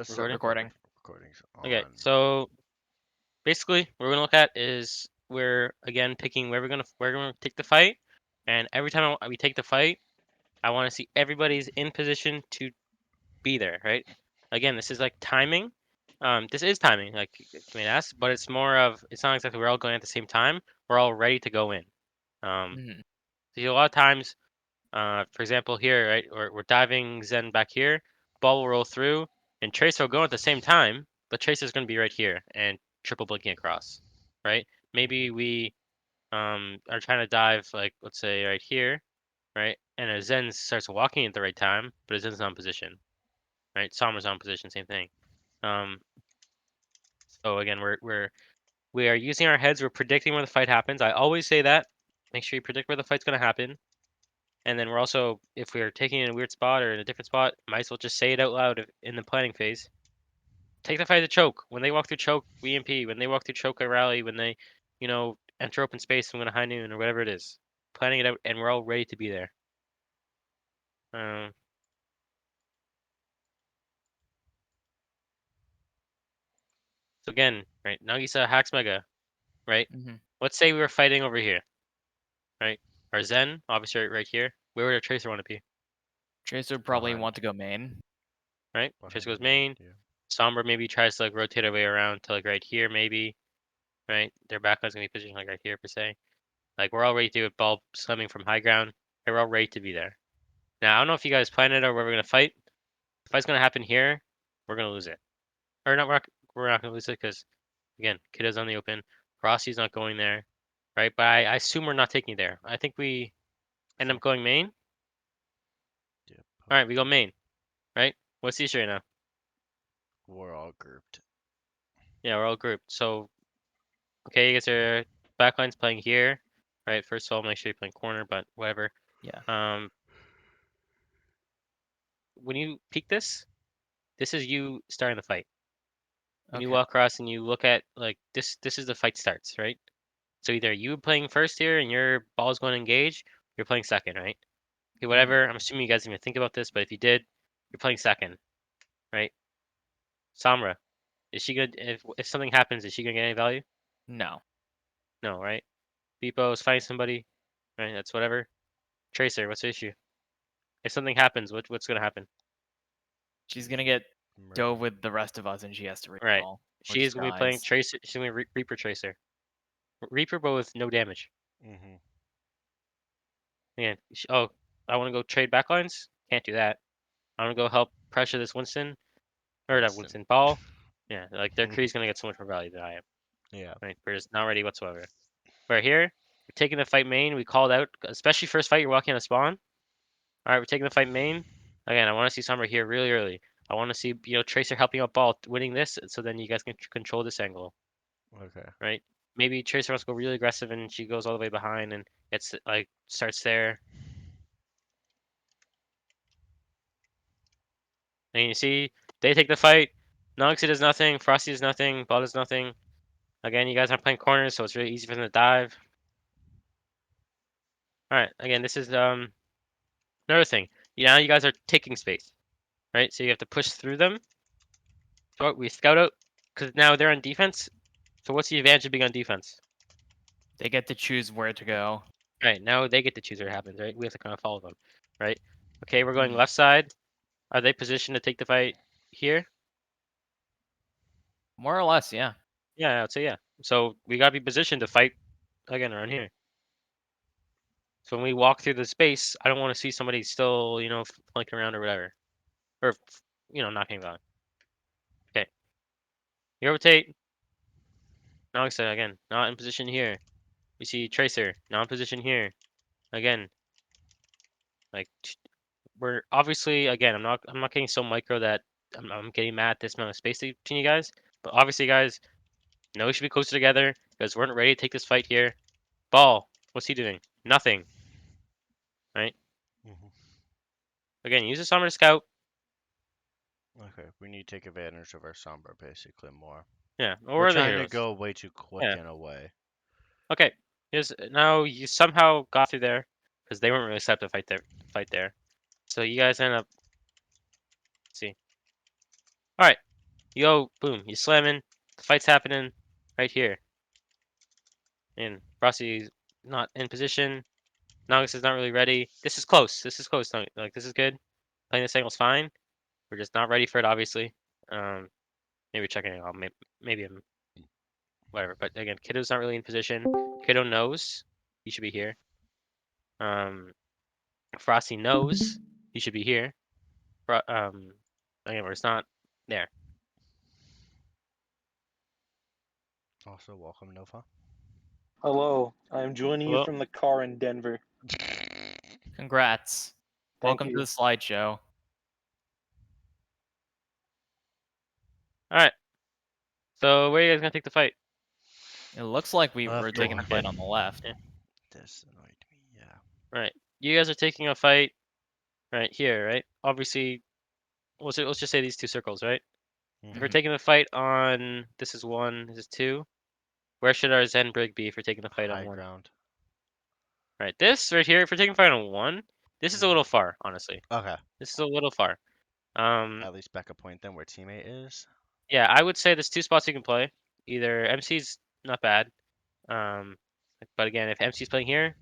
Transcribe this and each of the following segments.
Start Recording. Recordings Okay, on. so basically, what we're gonna look at is we're again picking where we're gonna take the fight, and every time we take the fight, I want to see everybody's in position to be there, right? Again, this is like timing. This is timing, like you may ask, but it's more of it's not exactly we're all going at the same time. We're all ready to go in. Mhm. So a lot of times, for example, here, right, we're diving Zen back here, ball will roll through, and Tracer will go at the same time, but Tracer's going to be right here and triple blinking across, right? Maybe we are trying to dive, like, let's say right here, right? And a Zen starts walking at the right time, but a Zen's not in position, right? Sombra's not in position, same thing. Um, so again, we are using our heads, we're predicting where the fight happens. I always say that. Make sure you predict where the fight's going to happen. And then we're also, if we're taking it in a weird spot or in a different spot, might as well just say it out loud in the planning phase. Take the fight to choke. When they walk through choke, we EMP. When they walk through choke, I rally. When they, enter open space, I'm going to high noon or whatever it is. Planning it out, and we're all ready to be there. So again, right, Nagisa hacks Mega, right? Mhm. Let's say we were fighting over here, right? Our Zen, obviously right here. Where would our Tracer want to be, Tracer would probably Behind. want to go main. right? Behind Tracer the goes main. Yeah. Sombra maybe tries to like rotate our way around to like right here, maybe. Right? Their backline's gonna be positioned like right here per se. Like we're all ready to do it, ball swimming from high ground. And we're all ready to be there. Now I don't know if you guys planned it or where we're gonna fight. If the fight's gonna happen here, we're gonna lose it. Or not, we're not gonna lose it because again, Kiddo's on the open. Rossi's not going there, right? But I assume we're not taking it there. I think we end up going main. Yep. All right, we go main, right? What's the issue right now? We're all grouped. Yeah, we're all grouped. So okay, you guys are backline's playing here, right? First of all, make sure you're playing corner, but whatever. Yeah. When you peek this is you starting the fight. When you Okay. walk across and you look at like this is the fight starts, right? So either you playing first here and your ball's going to engage, you're playing second, right? Okay, Mhm. whatever. I'm assuming you guys didn't even think about this, but if you did, you're playing second, right? Samra, is she gonna if something happens, is she gonna get any value? No. No, right? Beepo is fighting somebody, right? That's whatever. Tracer, what's the issue? If something happens, what's gonna happen? She's gonna get dove Murder. with the rest of us, and she has to Right. recall, or She is just gonna be playing dies. Tracer. She's gonna be Reaper Tracer. Reaper, but with no damage. Mm-hmm. Again, oh, I want to go trade backlines. Can't do that. I want to go help pressure this Winston or not Winston. Winston ball. Yeah, like their Kree's gonna get so much more value than I am. Yeah. Right, we're just not ready whatsoever. We're here. We're taking the fight main. We called out, especially first fight. You're walking on a spawn. All right, we're taking the fight main. Again, I want to see Summer here really early. I want to see Tracer helping out ball, winning this, so then you guys can control this angle. Okay. Right? Maybe Tracer wants to go really aggressive and she goes all the way behind and it's like starts there. And you see they take the fight. Noxy does nothing. Frosty does nothing. Ball does nothing. Again, you guys aren't playing corners, so it's really easy for them to dive. All right. Again, this is another thing. Now you guys are taking space, right? So you have to push through them. So we scout out because now they're on defense. So what's the advantage of being on defense? They get to choose where to go. Right now they get to choose what happens, right? We have to kind of follow them, right? Okay, we're going Mhm. left side. Are they positioned to take the fight here? More or less, yeah. Yeah, I'd say yeah. So we gotta be positioned to fight again around here. So when we walk through the space, I don't want to see somebody still, flanking around or whatever, or knocking down. Okay, you rotate. Now like I said again, not in position here. You see Tracer, not in position here. Again, like we're obviously again, I'm not getting so micro that I'm getting mad at this amount of space between you guys. But obviously, guys, know we should be closer together because we're not ready to take this fight here. Ball, what's he doing? Nothing, right? Mm-hmm. Again, use a summer to scout. Okay. We need to take advantage of our Sombra basically more. Yeah, We're or the trying to heroes. go way too quick Yeah. in a way. Okay. Here's now you somehow got through there because they weren't really set to fight there. Fight there. So you guys end up. Let's see. All right. You go, boom, you slamming. The fight's happening right here. And Frosty's not in position. Naugus is not really ready. This is close. This is close. Like this is good. Playing this angle's fine. We're just not ready for it, obviously. Maybe checking it out. Maybe I'm whatever. But again, Kiddo's not really in position. Kiddo knows he should be here. Frosty knows he should be here. Again, we're just not there. Also, welcome, Nova. Hello, I'm joining you Hello? from the car in Denver. Congrats. Thank Welcome to you. the slideshow. All right. So where are you guys gonna take the fight? It looks like we Left were taking the door. fight on the left. Yeah. This annoyed me. Yeah. Right. You guys are taking a fight right here, right? Obviously, let's just say these two circles, right? If we're Mhm. taking the fight on this is 1, this is 2. Where should our Zen brig be if we're taking the fight High on 1? ground. Right. This right here, if we're taking fight on 1, this is a Mhm. little far, honestly. Okay. This is a little far. At least back a point then where teammate is. Yeah, I would say there's 2 spots you can play. Either MC's not bad. But again, if MC's playing here,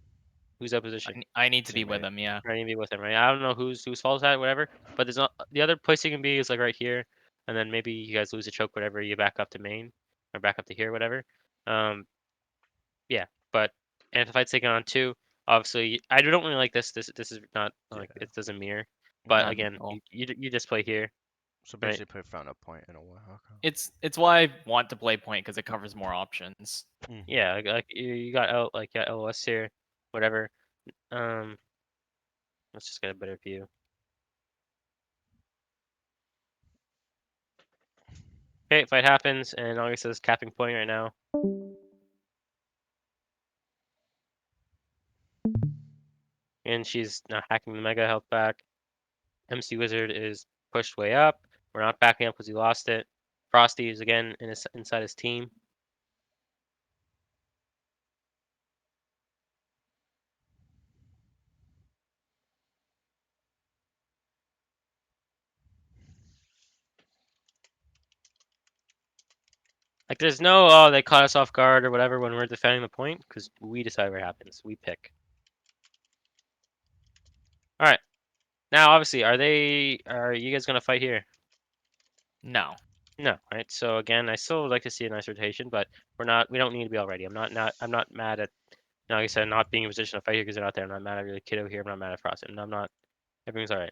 who's up position? I need to be with Teammate. him, yeah. Right, you be with him, right? I don't know whose fault is that, whatever. But there's not the other place you can be is like right here, and then maybe you guys lose a choke, whatever. You back up to main or back up to here, whatever. Um, yeah. But and if the fight's taken on 2, obviously I don't really like this. This is not like Yeah. it doesn't mirror. But Not at again, all. you just play here, So right? basically put found a point in a way. Okay. It's why I want to play point because it covers more options. Mhm. Yeah, like you got LOS here, whatever. Um, let's just get a better view. Okay, fight happens, and August is capping point right now. And she's now hacking the Mega Health back. MC Wizard is pushed way up. We're not backing up because he lost it. Frosty is again inside his team. Like there's no, oh, they caught us off guard or whatever when we're defending the point, because we decide what happens. We pick. All right. Now, obviously, are you guys gonna fight here? No. No, right? So again, I still would like to see a nice rotation, but we don't need to be all ready. I'm not mad at, like I said, not being in a position to fight here because they're not there. I'm not mad at really Kiddo here. I'm not mad at Frost. And I'm not, everything's all right.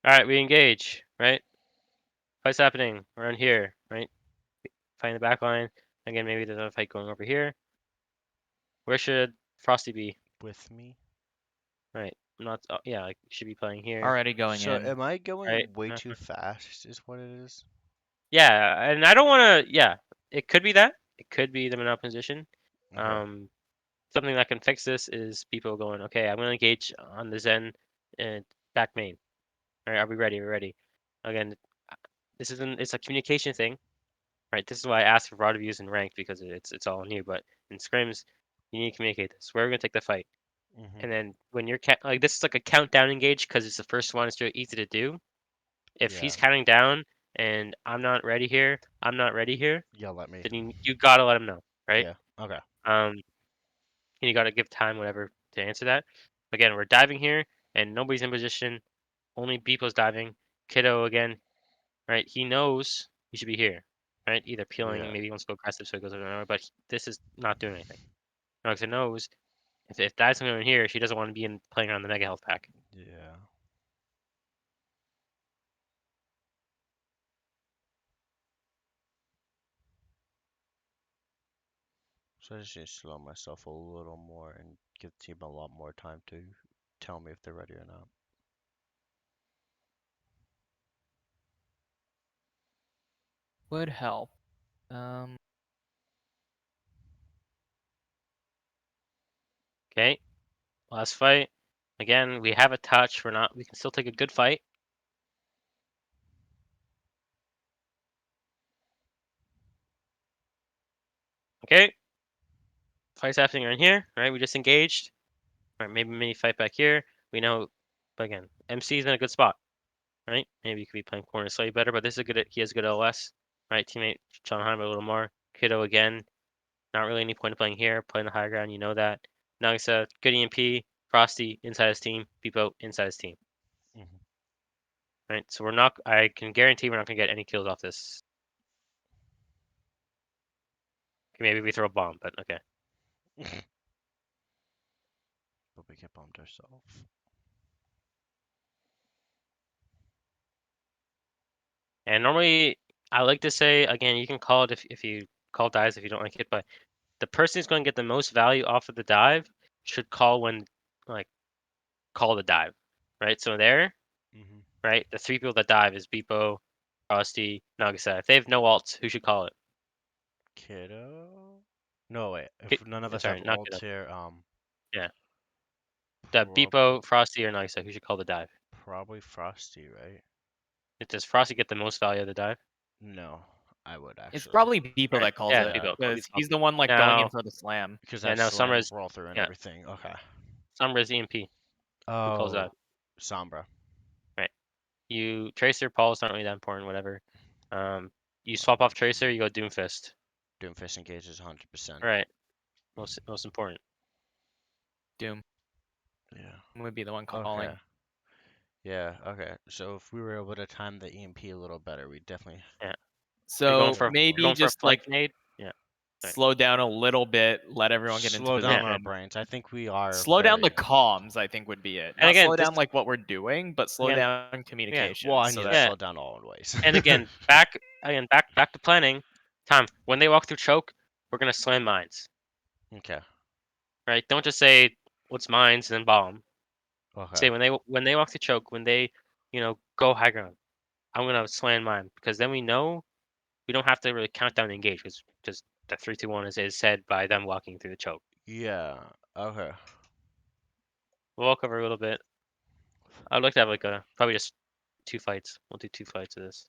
All right, we engage, right? Fight's happening. We're on here, right? Fighting the back line. Again, maybe there's a fight going over here. Where should Frosty be? With me. Right. Not. Yeah, like should be playing here. Already going So in. am I going Right. way too fast? Is what it is. Yeah, and I don't want to. Yeah, it could be that. It could be them in opposition. Okay. Something that can fix this is people going, okay, I'm going to engage on the Zen and back main. All right, are we ready? We're ready. Again, it's a communication thing, right? This is why I asked for broad views and ranked because it's all new. But in scrims, you need to communicate this. Where are we going to take the fight? Mhm. And then when you're like this is like a countdown engage because it's the first one. It's really easy to do. If Yeah. he's counting down and I'm not ready here, Yell at me. then you gotta let him know, right? Yeah. Okay. And you gotta give time, whatever, to answer that. Again, we're diving here, and nobody's in position. Only Beepo's diving. Kiddo again, right? He knows he should be here, right? Either peeling, Yeah. maybe he wants to go aggressive, so he goes over. But this is not doing anything. Alexa knows if that's going here, she doesn't want to be in playing around the mega health pack. Yeah. So I just need to slow myself a little more and give the team a lot more time to tell me if they're ready or not. Would help. Um, Okay, last fight. Again, we have a touch. We can still take a good fight. Okay. fights happening around here, right? We just engaged. Right, maybe mini fight back here. We know, but again, MC is in a good spot, right? Maybe you could be playing corner slightly better, but this is a good. He has good LS, right? Teammate Chonheim a little more. Kiddo again, not really any point of playing here. Playing the high ground, you know that. Nagisa, good EMP. Frosty inside his team. Beepo inside his team. Mhm. Right, so we're not. I can guarantee we're not gonna get any kills off this. Maybe we throw a bomb, but okay. But we get bombed ourselves. And normally, I like to say again, you can call it if you call dives if you don't like it, but the person who's going to get the most value off of the dive should call when like call the dive, right? So there, Mhm. right, the 3 people that dive is Beepo, Frosty, Nagisa. If they have no ults, who should call it? Kiddo? No, wait. If none of us Sorry, have not ults Kiddo. here, Yeah. The prob- Beepo, Frosty, or Nagisa, who should call the dive? probably Frosty, right? Does Frosty get the most value of the dive? No, I would It's actually. probably Beepo Right. that calls Yeah, it Beepo. because Beepo. he's the one like going in Now, for the slam. Because yeah, that's now slam Summer's roll through and yeah, everything. Okay. Summer's EMP. Who calls that? Oh, Sombra. Right. You Tracer, Paul's not really that important, whatever. You swap off Tracer, you go Doomfist. Doomfist engages 100%. Right. Most important. Doom Yeah. would be the one calling. Okay. Yeah, okay. So if we were able to time the EMP a little better, we definitely. Yeah. So You're maybe going for a just flank like nade. Yeah. Right. slow down a little bit, let everyone get into Slow down our position. brains. I think we are. Slow down the very- comms, I think would be it. And Not again, slow this down like what we're doing, but slow again, down communication. Well, I so need to that Yeah. slow down all in ways. and again, back to planning. Tom, when they walk through choke, we're gonna slam mines. Okay. Right? Don't just say what's mines and then bomb. Okay. Say when they walk through choke, when they, go high ground, I'm gonna slam mine because then we know we don't have to really count down the engage because just the 3-2-1 is said by them walking through the choke. Yeah. Okay. We'll walk over a little bit. I'd like to have like probably just 2 fights. We'll do 2 fights of this.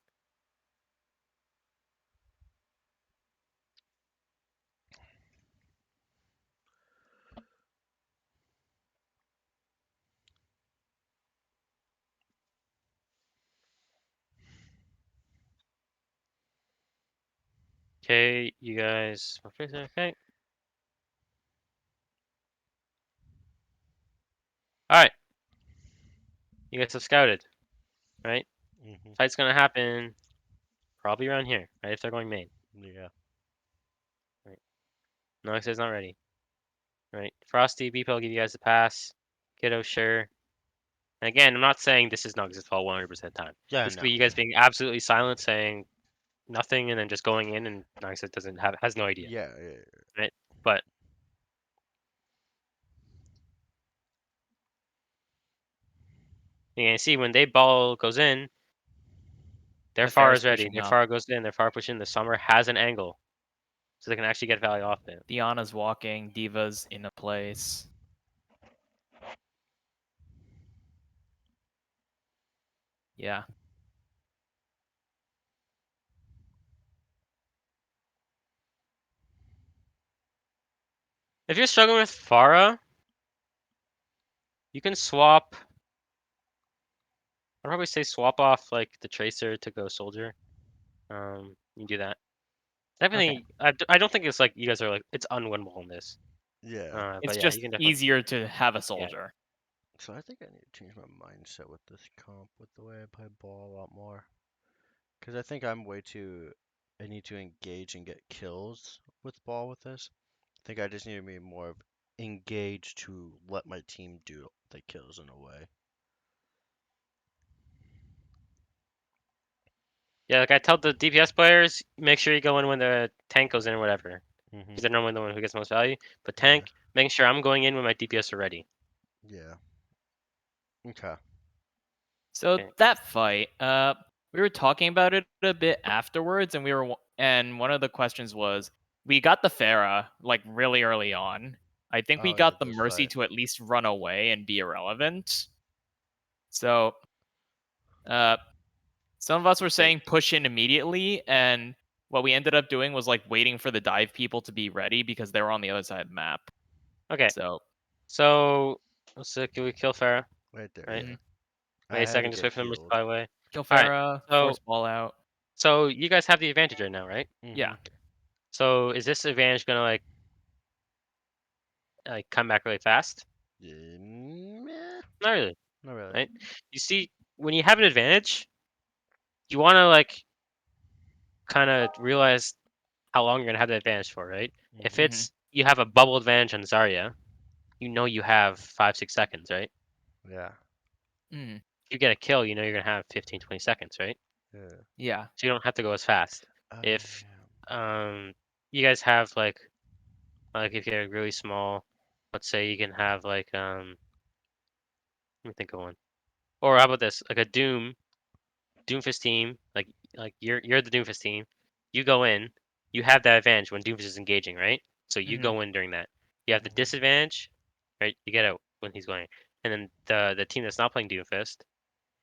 Okay, you guys. Okay. All right. You guys have scouted, right? Mhm. Fight's gonna happen probably around here, right? If they're going main. Yeah. Right. Nox is not ready. Right. Frosty, Beepo will give you guys a pass. Kiddo, sure. And again, I'm not saying this is Nox's fault 100% of the time. Yeah. This No. could be you guys being absolutely silent, saying nothing, and then just going in, and Nox has no idea. Yeah. Right. But you can see when they ball goes in, their The far Pharah's is ready. pushing Their up. far goes in. Their far push in. The Summer has an angle, so they can actually get value off it. Diana's walking, Diva's in a place. Yeah. If you're struggling with Pharah, you can swap. I'd probably say swap off like the Tracer to go Soldier. You can do that. Definitely, I don't think it's like you guys are like it's unwinnable in this. Yeah. But It's yeah, just you can definitely. easier to have a soldier. So I think I need to change my mindset with this comp, with the way I play ball a lot more. Because I think I'm way too. I need to engage and get kills with ball with this. I think I just need to be more engaged to let my team do the kills in a way. Yeah, like I tell the DPS players, make sure you go in when the tank goes in or whatever, Mm-hmm. because they're normally the one who gets the most value. But Yeah. tank, making sure I'm going in when my DPS are ready. Yeah. Okay. So Okay. that fight, we were talking about it a bit afterwards, and one of the questions was, we got the Pharah like really early on. I think we Oh, got yeah, the this Mercy fight. to at least run away and be irrelevant. So, some of us were saying push in immediately, and what we ended up doing was like waiting for the dive people to be ready because they were on the other side of the map. Okay. So So let's see, can we kill Farah? Right there. Right. Yeah. Wait I a had second, to just get wait for them to healed. fly away. kill Alright, Farah, so- force ball out. So you guys have the advantage right now, right? Yeah. So is this advantage gonna like come back really fast? Meh, Not really, not really. right? You see, when you have an advantage, you want to like kind of realize how long you're gonna have the advantage for, right? If Mhm. it's you have a bubble advantage on Zarya, you know you have 5-6 seconds, right? Yeah. Mm, If you get a kill, you know you're gonna have 15-20 seconds, right? Yeah. yeah. So you don't have to go as fast. Oh, If yeah. you guys have like if you're really small, let's say you can have like let me think of one. Or how about this? Like a Doomfist team, like you're the Doomfist team. You go in, you have that advantage when Doomfist is engaging, right? So you Mhm. go in during that. You have the Mhm. disadvantage, right? You get out when he's going. And then the team that's not playing Doomfist,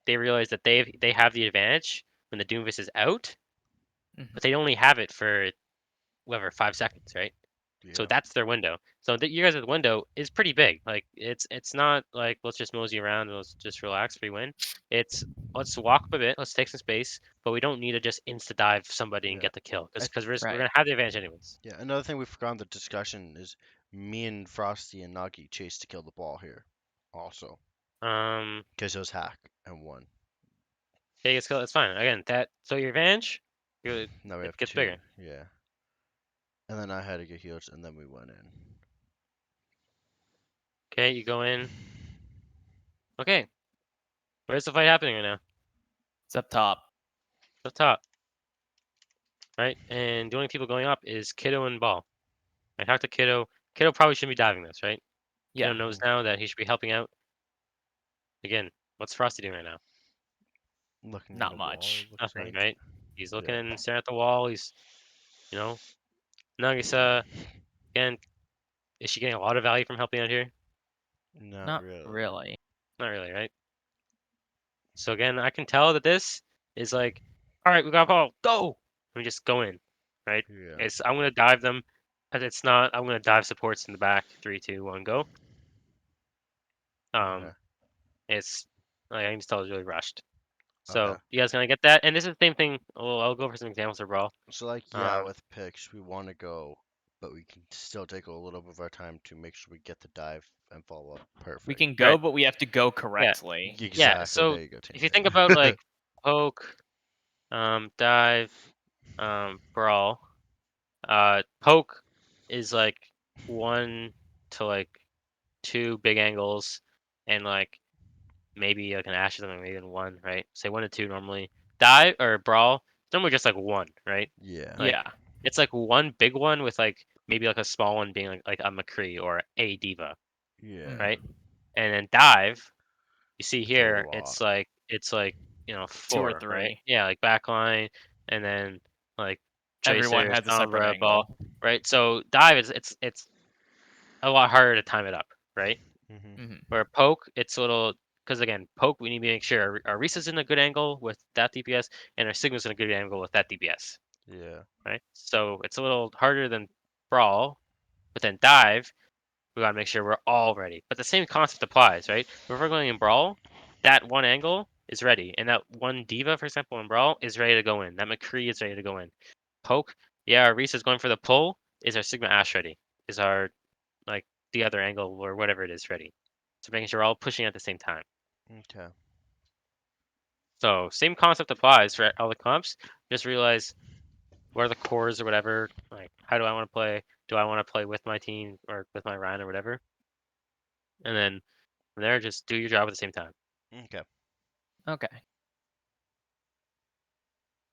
they realize that they have the advantage when the Doomfist is out, Mhm. but they only have it for whatever 5 seconds, right? So Yeah. that's their window. So that you guys' window is pretty big. Like it's not like let's just mosey around and let's just relax, we win. It's let's walk up a bit, let's take some space, but we don't need to just insta dive somebody and Yeah. get the kill I because we're Right. gonna have the advantage anyways. Yeah. Another thing we forgot in the discussion is me and Frosty and Nagi chased to kill the ball here, also, Um, because it was hack and won. yeah, you kill. It's fine. Again, that so your advantage, Now we it have gets 2. bigger. Yeah. And then I had to get healed, and then we went in. Okay, you go in. Okay, where's the fight happening right now? It's up top. It's up top, right? And the only people going up is Kiddo and Ball. I talked to Kiddo. Kiddo probably shouldn't be diving this, right? Yeah. Kiddo knows now that he should be helping out. Again, what's Frosty doing right now? Looking Not at a wall, much. it looks Nothing, like. right? He's looking Yeah. and staring at the wall. He's, you know, Nagisa, again, is she getting a lot of value from helping out here? Not really. Not really, right? So again, I can tell that this is like, all right, we got a ball, go! And we just go in, right? Yeah. I'm gonna dive them, but it's not. I'm gonna dive supports in the back. 3, 2, 1, go. Okay. It's like I can just tell it's really rushed. Okay. So you guys gonna get that? And this is the same thing. Oh, I'll go for some examples of brawl. So like yeah, Um, with picks we want to go, but we can still take a little bit of our time to make sure we get the dive and follow up perfect. We can go, Right. but we have to go correctly. yeah. Exactly. So There you go, if you Tango. think about like poke, dive, brawl. Poke is like 1 to like 2 big angles, and like maybe like an ash or something, maybe even 1, right? Say 1 to 2 normally. Dive or brawl, it's normally just like 1, right? Yeah. Like Yeah. it's like 1 big one with like maybe like a small one being like a McCree or a Diva, Yeah. right? And then dive, you see It's a here, lot. it's like 2 or 4, right? 3. Yeah, like backline, and then like Everyone Tracer, has a separate Sombra, Ball, angle. right? So dive is it's a lot harder to time it up, right? Mhm. Hmm. Where poke, it's a little because again, poke we need to make sure our Risa's in a good angle with that DPS and our Sigma's in a good angle with that DPS, Yeah. right? So it's a little harder than brawl, but then dive, we gotta make sure we're all ready. But the same concept applies, right? If we're going in brawl, that one angle is ready, and that one diva, for example, in brawl is ready to go in. That McCree is ready to go in. Poke, yeah, our Risa's going for the pull. Is our Sigma Ash ready? Is our like the other angle or whatever it is ready? So making sure we're all pushing at the same time. Okay. So same concept applies for all the comps. Just realize what are the cores or whatever. Like how do I want to play? Do I want to play with my team or with my Ryan or whatever? And then from there, just do your job at the same time. Okay. Okay.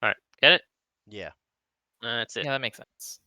All right, get it? Yeah. That's it. Yeah, that makes sense.